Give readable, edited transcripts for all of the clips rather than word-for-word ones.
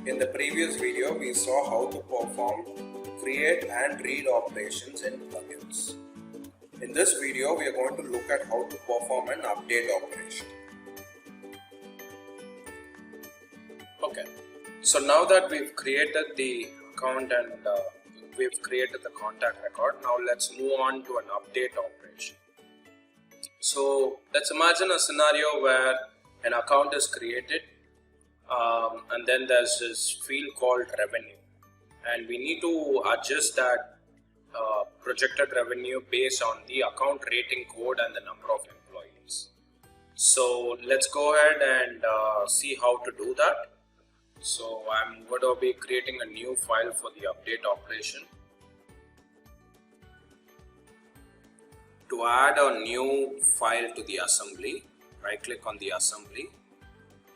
In the previous video, we saw how to perform create and read operations in plugins. In this video, we are going to look at how to perform an update operation. Okay, so now that we've created the account and we've created the contact record, now let's move on to an update operation. So let's imagine a scenario where an account is created and then there's this field called revenue, and we need to adjust that projected revenue based on the account rating code and the number of employees. So let's go ahead and see how to do that. So I'm going to be creating a new file for the update operation. To add a new file to the assembly, right click on the assembly,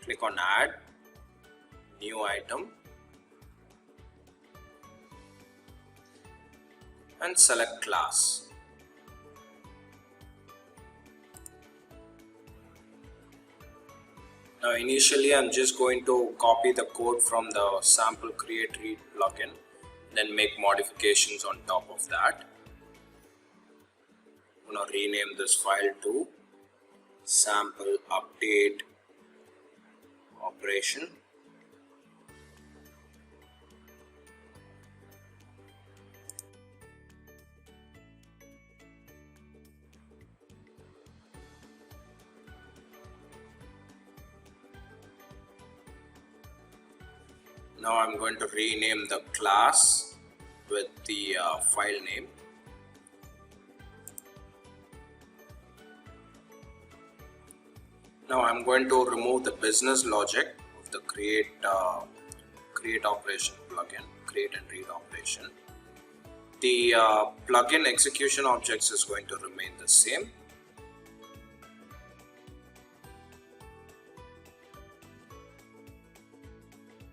click on add, new item, and select class. Now initially I'm just going to copy the code from the sample create read plugin, then make modifications on top of that. I'm going to rename this file to sample update operation. Now I'm going to rename the class with the file name. Now I'm going to remove the business logic of the create operation plugin, create and read operation. The plugin execution objects is going to remain the same.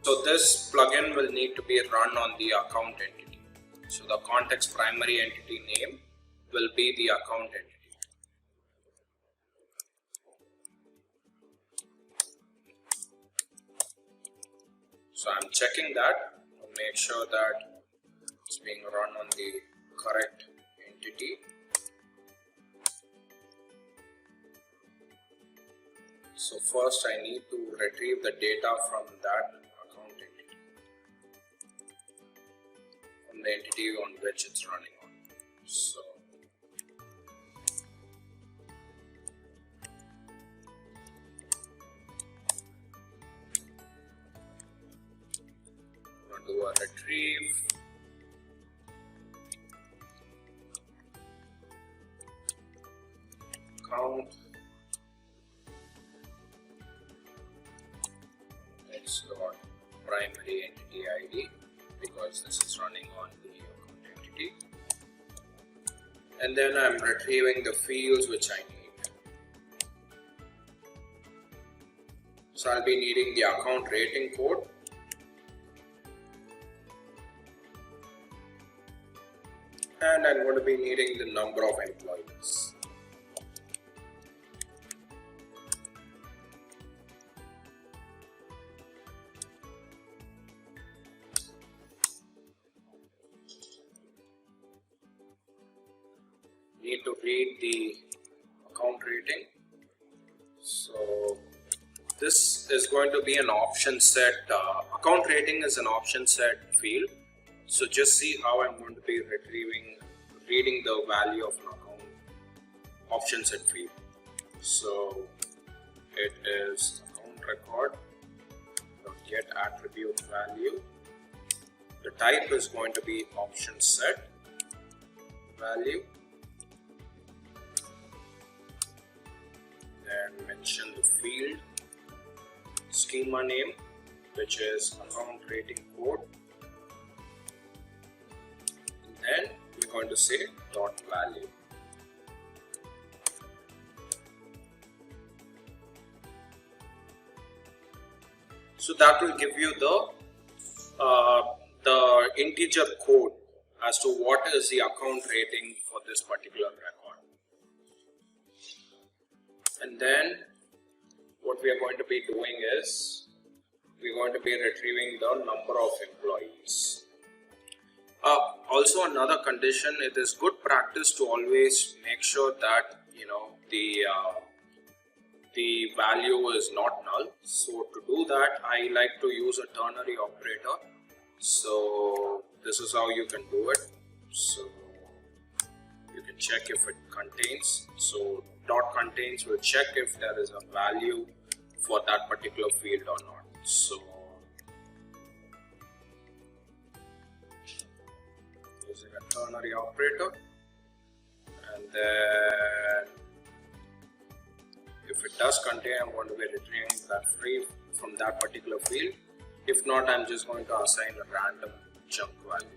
So this plugin will need to be run on the account entity. So the context primary entity name will be the account entity. So I'm checking that to make sure that it's being run on the correct entity. So first I need to retrieve the data from that account entity, from the entity on which it's running on. So I'm going to do a retrieve. Account. It's got primary entity ID because this is running on the account entity. And then I'm retrieving the fields which I need. So I'll be needing the account rating code, and I'm going to be needing the number of employees. Need to read the account rating. So this is going to be an option set. Account rating is an option set field. So just see how I'm going to be reading the value of an account option set field. So it is account record get attribute value. The type is going to be option set value. Then mention the field schema name, which is account rating code. Then we're going to say dot value. So that will give you the integer code as to what is the account rating for this particular record. And then what we are going to be doing is we're going to be retrieving the number of employees. Also, another condition, it is good practice to always make sure that the value is not null. So to do that, I like to use a ternary operator. So this is how you can do it. So you can check if it contains. So dot contains will check if there is a value for that particular field or not. So using a ternary operator, and then if it does contain, I'm going to be retrieving that free from that particular field. If not, I'm just going to assign a random chunk value.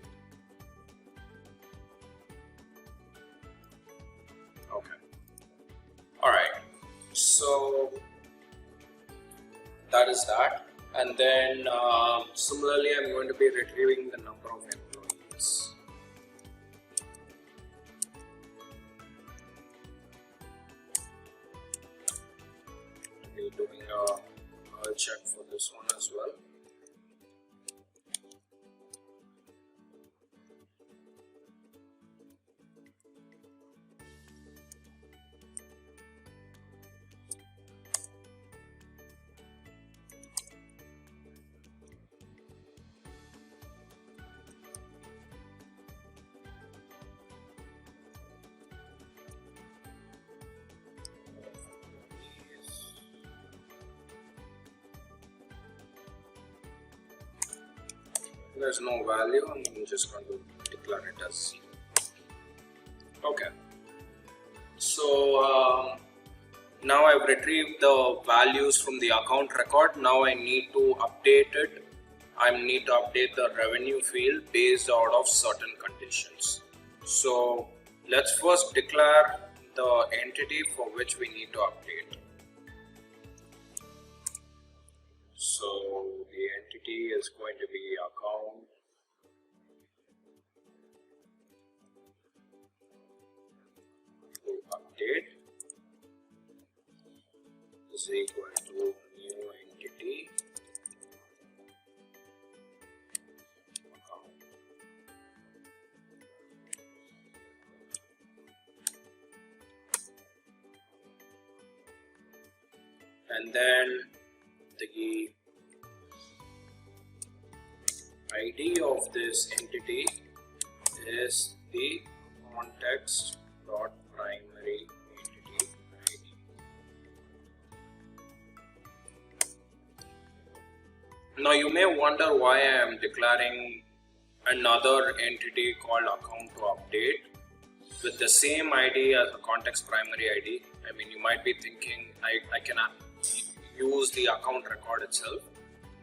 Okay. Alright. So that is that. And then similarly, I'm going to be retrieving the number of employees. Doing a check for this one as well. There's no value, I'm just going to declare it as 0. Okay. So now I've retrieved the values from the account record. Now I need to update it. I need to update the revenue field based out of certain conditions. So let's first declare the entity for which we need to update. So the entity is going to be account to update is equal to new entity account. And then the ID of this entity is the context.primary entity ID. Now you may wonder why I am declaring another entity called account to update with the same ID as a context primary ID. I mean, you might be thinking I can use the account record itself,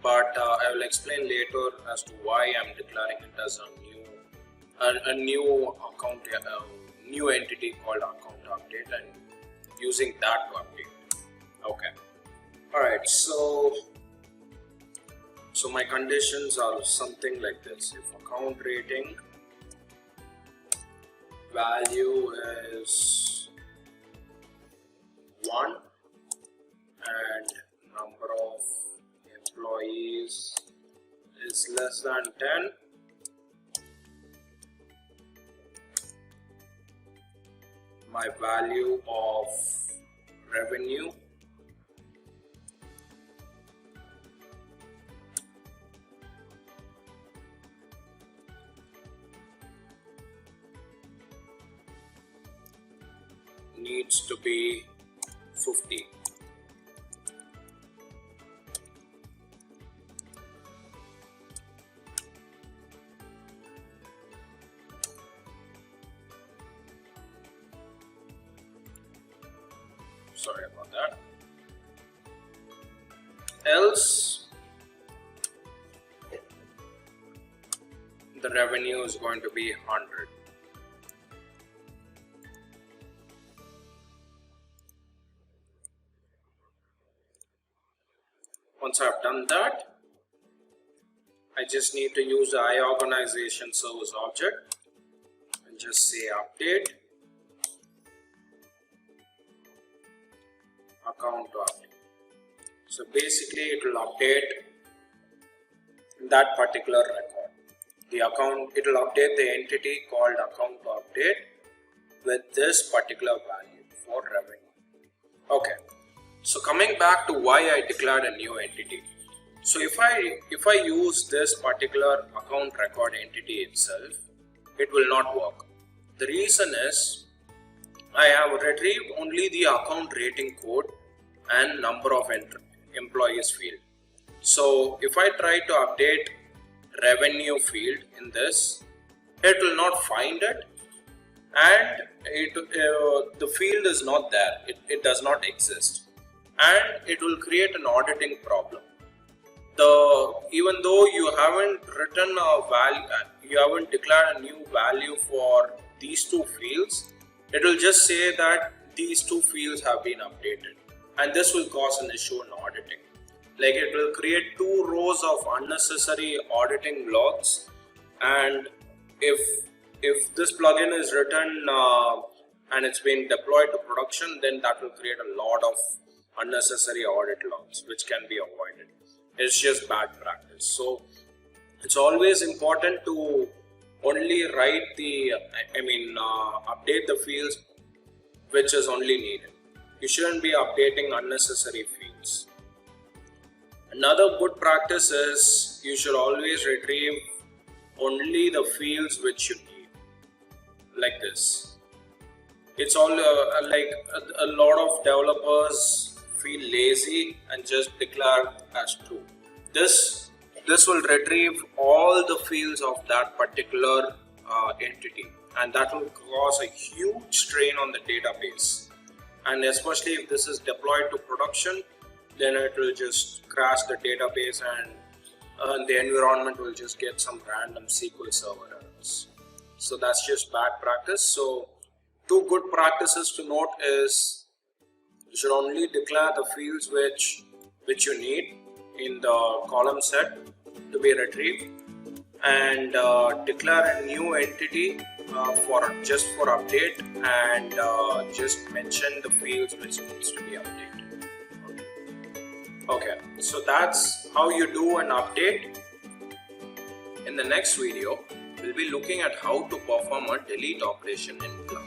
but I will explain later as to why I'm declaring it as a new account, new entity called account to update, and using that to update. Okay. All right. So my conditions are something like this: if account rating value is 1 and number of employees is less than 10, my value of revenue needs to be 50. Sorry about that. Else the revenue is going to be 100. Once I've done that, I just need to use the iOrganization service object and just say update account to update. So basically it will update that particular record. The account, it will update the entity called account to update with this particular value for revenue. Okay, so coming back to why I declared a new entity. So if I use this particular account record entity itself, it will not work. The reason is I have retrieved only the account rating code and number of employees field. So if I try to update revenue field in this, it will not find it, and the field is not there. It does not exist, and it will create an auditing problem. Even though you haven't written a value, you haven't declared a new value for these two fields, it will just say that these two fields have been updated, and this will cause an issue in auditing. Like, it will create 2 rows of unnecessary auditing logs, and if this plugin is written and it's been deployed to production, then that will create a lot of unnecessary audit logs, which can be avoided. It's just bad practice. So it's always important to only write update the fields which is only needed. You shouldn't be updating unnecessary fields. Another good practice is you should always retrieve only the fields which you need, like this. It's all like a lot of developers feel lazy and just declare as true. This will retrieve all the fields of that particular entity, and that will cause a huge strain on the database. And especially if this is deployed to production, then it will just crash the database, and the environment will just get some random SQL Server errors. So that's just bad practice. So 2 good practices to note is you should only declare the fields which you need in the column set to be retrieved, and declare a new entity for update, and just mention the fields which needs to be updated. Okay, so that's how you do an update. In the next video, we'll be looking at how to perform a delete operation in class.